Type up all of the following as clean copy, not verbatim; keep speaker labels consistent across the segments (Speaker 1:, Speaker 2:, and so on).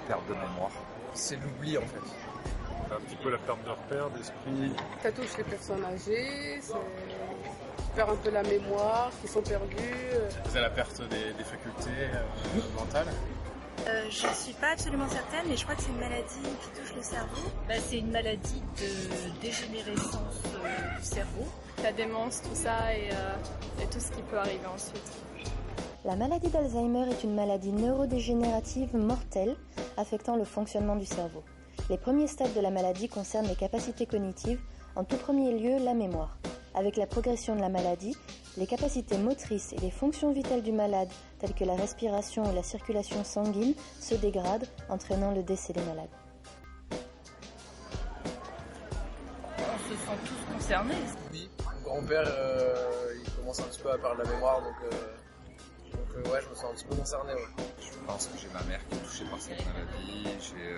Speaker 1: perte de mémoire.
Speaker 2: C'est l'oubli en fait.
Speaker 3: Un petit peu la perte de repère, d'esprit.
Speaker 4: Ça touche les personnes âgées, qui perdent un peu la mémoire, qui sont perdues.
Speaker 2: C'est la perte des facultés mentales.
Speaker 5: Je ne suis pas absolument certaine, mais je crois que c'est une maladie qui touche le cerveau.
Speaker 6: C'est une maladie de dégénérescence du cerveau.
Speaker 7: La démence, tout ça et tout ce qui peut arriver ensuite.
Speaker 8: La maladie d'Alzheimer est une maladie neurodégénérative mortelle affectant le fonctionnement du cerveau. Les premiers stades de la maladie concernent les capacités cognitives, en tout premier lieu la mémoire. Avec la progression de la maladie, les capacités motrices et les fonctions vitales du malade, telles que la respiration ou la circulation sanguine, se dégradent, entraînant le décès des malades.
Speaker 6: On se sent tous concernés.
Speaker 2: Oui, mon grand-père, il commence un petit peu à perdre la mémoire, donc ouais, je me sens un petit peu concerné. Ouais.
Speaker 1: Je pense que j'ai ma mère qui est touchée par cette maladie, j'ai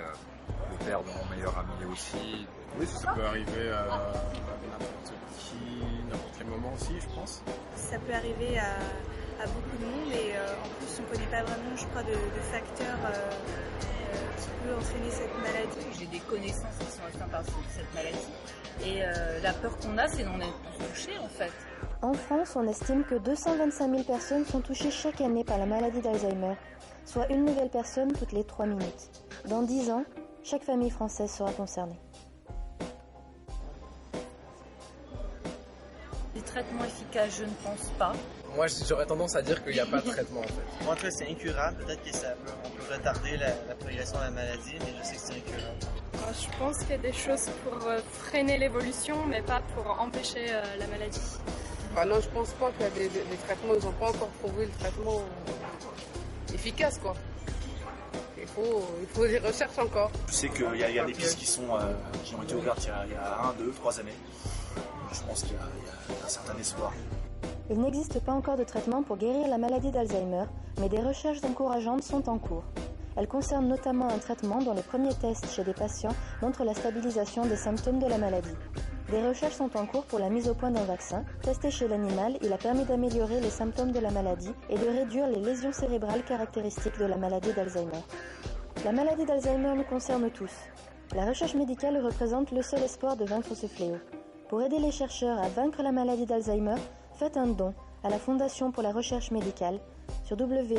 Speaker 1: le père de mon meilleur ami aussi.
Speaker 2: Oui, ça peut arriver à n'importe qui, n'importe quel moment aussi, je pense.
Speaker 5: Ça peut arriver à beaucoup de monde et en plus on ne connaît pas vraiment, je crois, de facteurs qui peuvent entraîner cette maladie.
Speaker 6: J'ai des connaissances qui sont atteintes par cette maladie et la peur qu'on a, c'est d'en être tous touchés en fait.
Speaker 8: En France, on estime que 225 000 personnes sont touchées chaque année par la maladie d'Alzheimer, soit une nouvelle personne toutes les 3 minutes. Dans 10 ans, chaque famille française sera concernée.
Speaker 6: Des traitements efficaces, je ne pense pas.
Speaker 2: Moi, j'aurais tendance à dire qu'il n'y a pas de traitement en fait.
Speaker 9: Moi, en fait, c'est incurable. Peut-être que on peut retarder la progression de la maladie, mais je sais que c'est incurable.
Speaker 7: Je pense qu'il y a des choses pour freiner l'évolution, mais pas pour empêcher la maladie.
Speaker 4: Ah non, je pense pas qu'il y a des traitements, ils n'ont pas encore prouvé le traitement efficace quoi. Il faut des recherches encore.
Speaker 9: Je sais qu'il y a des pistes qui ont été ouvertes il y a 1, 2, 3 années. Je pense qu'il y a un certain espoir.
Speaker 8: Il n'existe pas encore de traitement pour guérir la maladie d'Alzheimer, mais des recherches encourageantes sont en cours. Elles concernent notamment un traitement dont les premiers tests chez des patients montrent la stabilisation des symptômes de la maladie. Des recherches sont en cours pour la mise au point d'un vaccin. Testé chez l'animal, il a permis d'améliorer les symptômes de la maladie et de réduire les lésions cérébrales caractéristiques de la maladie d'Alzheimer. La maladie d'Alzheimer nous concerne tous. La recherche médicale représente le seul espoir de vaincre ce fléau. Pour aider les chercheurs à vaincre la maladie d'Alzheimer, faites un don à la Fondation pour la recherche médicale sur www.frm.org.